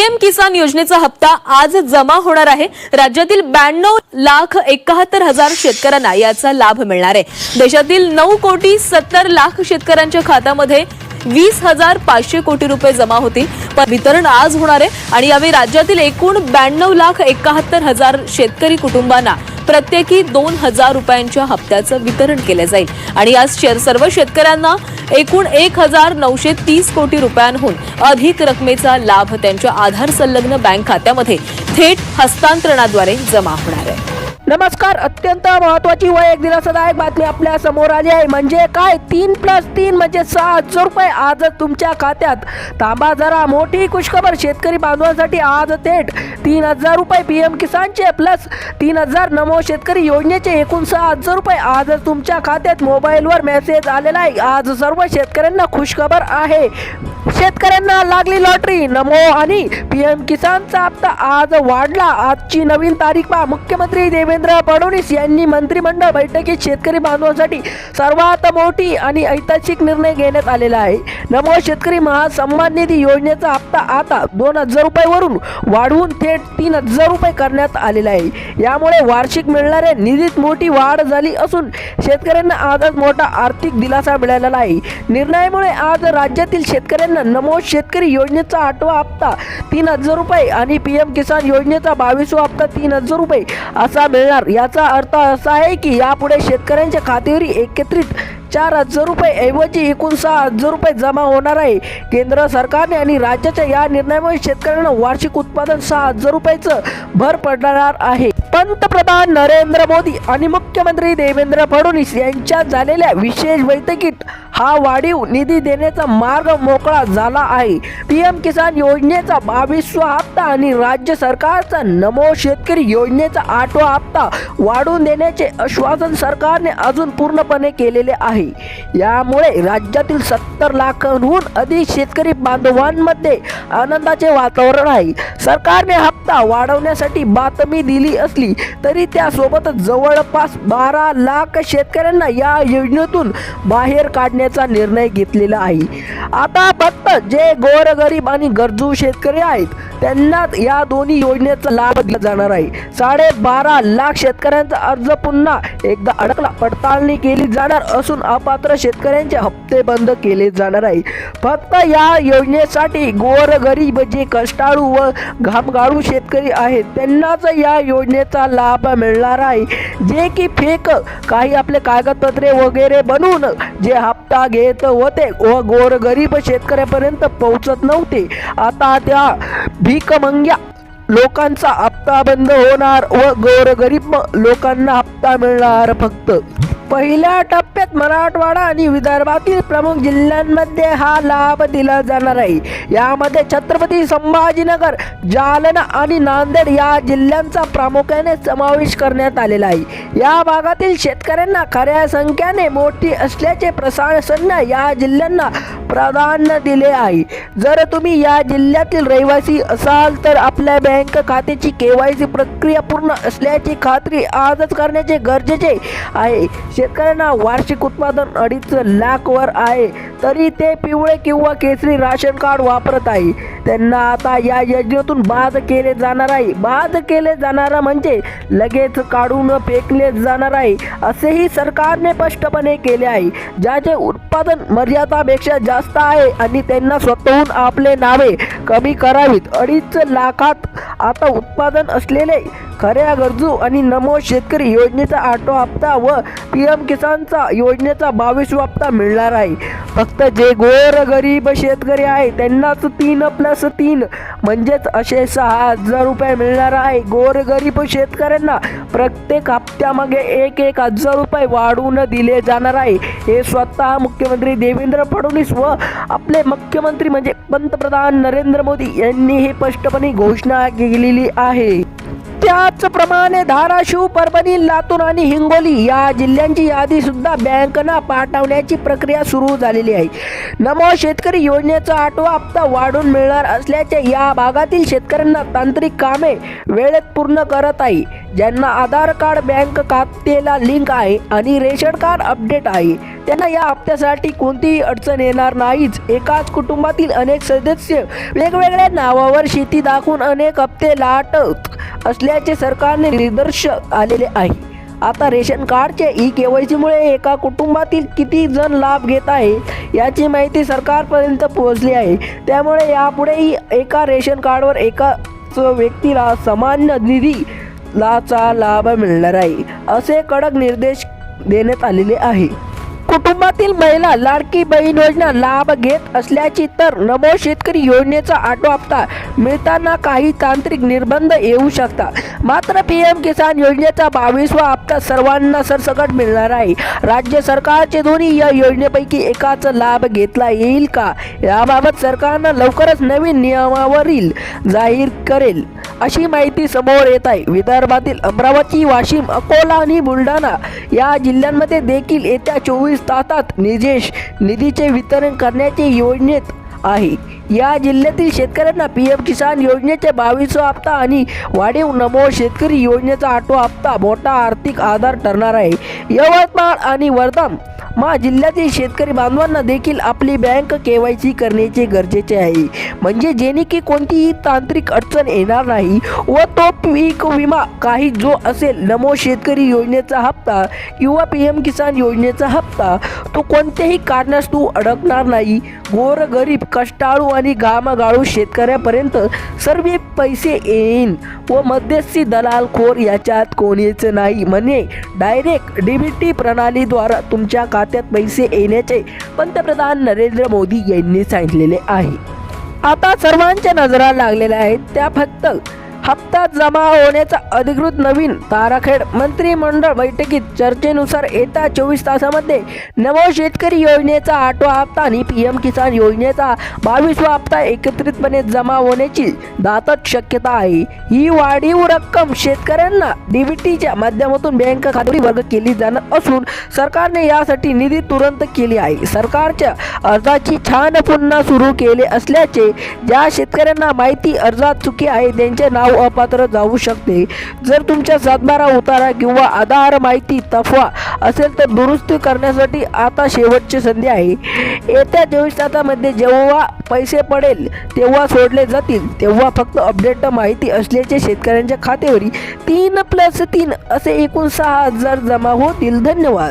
PM किसान योजनेचा हप्ता आज जमा होणार आहे। राज्यातील 92,71,000 शेतकऱ्यांना याचा लाभ मिळणार आहे। देशातील 9,70,00,000 शेतकऱ्यांच्या खात्यामध्ये 20,500 कोटी रुपये जमा होतील। पण वितरण आज होणार आहे आणि यावेळी राज्यातील एकूण 92,71,000 शेतकरी कुटुंबांना प्रत्येकी 2,000 रुपयांच्या हप्त्याचं वितरण केले जाईल आणि आज सर्व शेतकऱ्यांना एकूण 1,930 कोटी रुपयांहून अधिक रकमेचा लाभ त्यांच्या आधार संलग्न बँक खात्यामध्ये थेट हस्तांतरणाद्वारे जमा होणार आहे। नमस्कार, अत्यंत महत्त्वाची व एक दिलासादायक बातमी आपल्या समोर आली आहे। म्हणजे काय, 3+3 म्हणजे 6,000 रुपये आज तुमच्या खात्यात। थांबा जरा, मोठी खुशखबर शेतकरी बांधवांसाठी आज थेट 3,000 रुपये पीएम किसानचे प्लस 3,000 नमो शेतकरी योजनेचे एकूण 6,000 रुपये आज तुमच्या खात्यात मोबाईलवर मेसेज आलेला आहे। आज सर्व शेतकऱ्यांना खुशखबर आहे। शेतकऱ्यांना लागली लॉटरी। नमो आणि पीएम किसानचा हप्ता आज वाढला। आजची नवीन तारीख पहा। मुख्यमंत्री देवेंद्र फडणवीस यांनी मंत्रिमंडळ बैठकीत शेतकरी बांधवांसाठी सर्वात मोठी आणि ऐतिहासिक निर्णय घेण्यात आलेला आहे। नमो शेतकरी महासन्मान निधी योजनेचा हप्ता आता 2,000 रुपयावरून वाढवून थेट 3,000 रुपये करण्यात आलेला आहे। यामुळे वार्षिक मिळणाऱ्या निधीत मोठी वाढ झाली असून शेतकऱ्यांना आजच मोठा आर्थिक दिलासा मिळालेला आहे। निर्णयामुळे आज राज्यातील शेतकऱ्यांना नमो शेतकरी योजनेचा 8वा हप्ता 3,000 रुपये आणि पीएम किसान योजनेचा 22वा हप्ता 3,000 रुपये असा मिळणार। याचा अर्थ असा आहे की यापुढे शेतकऱ्यांच्या खात्यावर एकत्रित 4,000 रुपये ऐवजी एकूण 6,000 रुपये जमा होणार आहे। केंद्र सरकारने आणि राज्याच्या या निर्णयामुळे शेतकऱ्यांना वार्षिक उत्पादन 6,000 रुपयाचं भर पडणार आहे। पंतप्रधान नरेंद्र मोदी आणि मुख्यमंत्री देवेंद्र फडणवीस यांच्यात झालेल्या विशेष बैठकीत हा वाढीव निधी देण्याचा मार्ग मोकळा झाला आहे। पीएम किसान योजनेचा 22वा हप्ता आणि राज्य सरकारचा नमो शेतकरी योजनेचा 8वा हप्ता वाढवून देण्याचे आश्वासन सरकारने अजून पूर्णपणे केलेले आहे। यामुळे राज्यातील 70 लाखांहून अधिक शेतकरी बांधवांमध्ये आनंदाचे वातावरण आहे। सरकारने हप्ता वाढवण्यासाठी बातमी दिली असली तरी त्यासोबतच जवळपास 12 लाख शेतकऱ्यांना या योजनेतून बाहेर काढण्याचा निर्णय घेतलेला आहे। आता फक्त जे गोरगरीब आणि गरजू शेतकरी आहेत त्यांना या दोन्ही योजनेचा लाभ दिला जाणार आहे। 12.5 लाख शेतकऱ्यांचा अर्ज पुन्हा एकदा अडकला पडताळणी केली जाणार असून अपात्र शेतकऱ्यांचे हप्ते बंद केले जाणार आहे। फक्त या योजनेसाठी गोरगरीब जे कष्टाळू व घामगाळू शेतकरी आहेत त्यांनाच या योजनेचा लाभ मिळणार आहे। जे की फेक काही आपले कागदपत्रे वगैरे बनवून जे हप्ता घेत होते व गोरगरीब शेतकऱ्यापर्यंत पोहोचत नव्हते, आता त्या भीकमंग्या लोकांचा हप्ता बंद होणार व गोरगरीब लोकांना हप्ता मिळणार। फक्त पहिल्या टप्प्यात मराठवाडा आणि विदर्भातील प्रमुख जिल्ह्यांमध्ये हा लाभ दिला जाणार आहे। यामध्ये छत्रपती संभाजीनगर, जालना आणि नांदेड या जिल्ह्यांचा प्रामुख्याने समावेश करण्यात आलेला आहे। या भागातील शेतकऱ्यांना खऱ्या संख्येने मोठी असल्याचे प्रशासनाने या जिल्ह्यांना प्राधान्य दिले आहे। जर तुम्ही या जिल्ह्यातील रहिवासी असाल तर आपल्या बँक खात्याची KYC प्रक्रिया पूर्ण असल्याची खात्री आजच करण्याचे गरजेचे आहे। शेतकऱ्यांना वार्षिक उत्पादन 2.5 लाख वर आहे तरी ते पिवळे किंवा केसरी राशन कार्ड वापरत आहे त्यांना आता या योजनेतून बाद केले जाणार आहे। बाद केले जाणार म्हणजे लगेच काढून फेकले जाणार आहे असेही सरकारने स्पष्टपणे केले आहे। ज्याचे उत्पादन मर्यादापेक्षा जास्त आहे आणि त्यांना स्वतःहून आपले नावे कमी करावीत। 2.5 लाखात आता उत्पादन असलेले खऱ्या गरजू आणि नमो शेतकरी योजनेचा 8वा हप्ता व पीएम किसानचा योजनेचा 22वा हप्ता मिळणार आहे। फक्त जे गोरगरीब शेतकरी आहे त्यांनाच 3+3 म्हणजेच असे 6,000 रुपये मिळणार आहे। गोरगरीब शेतकऱ्यांना प्रत्येक हप्त्यामागे 1,000 रुपये वाढवून दिले जाणार आहे। हे स्वतः मुख्यमंत्री देवेंद्र फडणवीस व आपले मुख्यमंत्री म्हणजे पंतप्रधान नरेंद्र मोदी यांनी हे स्पष्टपणे घोषणा केलेली आहे। त्याचप्रमाणे धाराशिव, परभणी, लातूर आणि हिंगोली या जिल्ह्यांची यादी सुद्धा बँकांना पाठवण्याची प्रक्रिया सुरू झालेली आहे. नमो शेतकरी योजनेचा 8वा हप्ता वाढून मिळणार असल्याचे या भागातील शेतकऱ्यांना तांत्रिक कामे वेळेत पूर्ण करत आहे. ज्यांना आधार कार्ड, बँक खात्याला लिंक आहे आणि रेशन कार्ड अपडेट आहे त्यांना या हप्त्यासाठी कोणतीही अडचण येणार नाहीच. एकाच कुटुंबातील अनेक सदस्य वेगवेगळ्या नावावर शेती दाखवून अनेक हप्ते लाटत असल्याचे सरकारने निदर्श आलेले आहे. आता रेशन कार्डच्या ई-KYC मुळे एका कुटुंबातील किती जण लाभ घेत आहे याची माहिती सरकारपर्यंत पोहोचली आहे. त्यामुळे यापुढेही एका रेशन कार्डवर एकाच व्यक्तीला समान निधी चा लाभ मिळणार आहे असे कडक निर्देश देण्यात आलेले आहे. कुटुंबातील महिला लाडकी बहीण योजना लाभ घेत असल्याची तर नमो शेतकरी योजनेचा 8वा हप्ता मिळताना काही तांत्रिक निर्बंध येऊ शकतात. मात्र PM किसान योजनेचा 22वा हप्ता सर्वांना सरसकट मिळणार आहे. राज्य सरकारचे दोन्ही या योजनेपैकी एकाचा लाभ घेतला येईल का याबाबत सरकारनं लवकरच नवीन नियमावरील जाहीर करेल अशी माहिती समोर येत आहे. विदर्भातील अमरावती, वाशिम, अकोला आणि बुलढाणा या जिल्ह्यांमध्ये देखील येत्या 24 तासात निधीचे वितरण करण्याचे योजनेत आहे. या जिल्ह्यातील शेतकऱ्यांना PM किसान योजनेचे 22वा हप्ता आणि वाढीव नमो शेतकरी योजनेचा 8वा हप्ता मोठा आर्थिक आधार ठरणार आहे. यवतमाळ आणि वर्धा जिल्ह्यातील शेतकरी बांधवांना देखील आपली बँक KYC करण्याचे गरजेचे आहे. म्हणजे जेणे की कोणतीही तांत्रिक अडचण येणार नाही व तो पीक विमा काही जो असेल नमो शेतकरी योजनेचा हप्ता किंवा PM किसान योजनेचा हप्ता तो कोणत्याही कारणास्तव अडकणार नाही. गोरगरीब, कष्टाळू आणि गामागाळू शेतकऱ्यापर्यंत सर्व पैसे येईन व मध्यस्थी दलालखोर याच्यात कोणीच नाही. म्हणजे डायरेक्ट DBT प्रणालीद्वारा तुमच्या खात्यात पैसे येण्याचे पंतप्रधान नरेंद्र मोदी यांनी सांगितलेले आहे. आता सर्वांच्या नजरा लागलेल्या आहेत त्या फक्त हप्ता जमा होण्याचा अधिकृत नवीन तारखेड. मंत्रिमंडळ बैठकीत चर्चेनुसार येत्या 24 तासामध्ये नमो शेतकरी योजनेचा 8वा हप्ता आणि PM किसान योजनेचा 22वा हप्ता एकत्रितपणे जमा होण्याची दाटच शक्यता आहे. ही वाढीव रक्कम शेतकऱ्यांना DBTच्या माध्यमातून बँक खात्यावर वर्ग केली जाणार असून सरकारने यासाठी निधी तुरंत केली आहे. सरकारच्या अर्जाची छान पुन्हा सुरू केले असल्याचे ज्या शेतकऱ्यांना माहिती अर्जात चुकी आहे त्यांचे नाव अपात्र जाऊ शकते. जर तुमच्या सातबारा, उतारा किंवा आधार माहिती तफवा असेल तर दुरुस्ती करण्यासाठी आता शेवटची संधी आहे. येत्या 24 तासामध्ये जेव्हा पैसे पडेल तेव्हा सोडले जातील तेव्हा फक्त अपडेट माहिती असल्याचे शेतकऱ्यांच्या खात्यावरील 3+3 असे एकूण 6,000 जमा होतील. धन्यवाद.